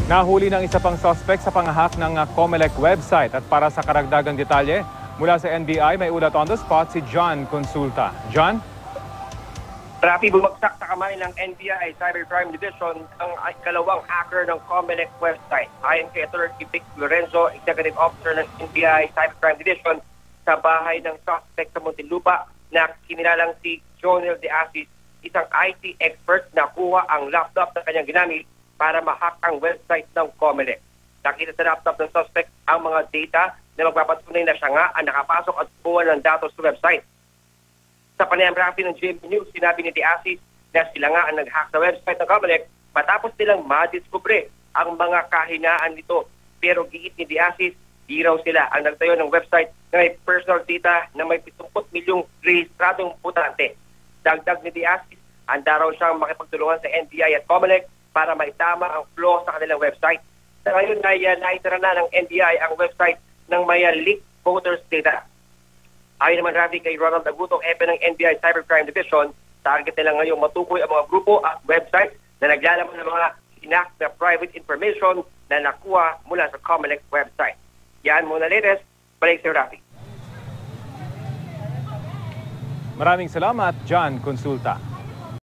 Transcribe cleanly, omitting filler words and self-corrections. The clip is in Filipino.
Nahuli ng isa pang suspect sa panghahack ng COMELEC website at para sa karagdagang detalye, mula sa NBI may ulat on the spot si John Consulta. John? Rafi, bumagsak sa kamay ng NBI Cybercrime Division ang ikalawang hacker ng COMELEC website. Ayon kay Attorney Vic Lorenzo, Executive Officer ng NBI Cybercrime Division, sa bahay ng suspect sa Muntinlupa na kinilalang si Jonel De Asis, isang IT expert na kuha ang laptop na kanyang ginamit para ma-hack ang website ng COMELEC. Nakita sa laptop ng suspect ang mga data na magpapatunay na siya nga ang nakapasok at kumuha ng datos sa website. Sa panayam Rafi ng GMA News, sinabi ni De Asis na sila nga ang nag-hack sa website ng COMELEC matapos nilang madiskubre ang mga kahinaan nito. Pero giit ni De Asis, di raw sila ang nagtayo ng website na may personal data na may 70 milyong rehistradong botante. Dagdag ni De Asis, handa raw siyang makipagtulungan sa NBI at COMELEC para maitama ang flaw sa kanilang website. Sa ngayon ay naitara na ng NBI ang website ng may leaked voters data. Ayon naman Rafi kay Ronald Aguto, EPE ng NBI Cybercrime Division, target nila ngayong matukoy ang mga grupo at website na naglalaman ng mga sinak na private information na nakuha mula sa COMELEC website. Yan muna latest. Balik si Rafi. Maraming salamat, John Consulta.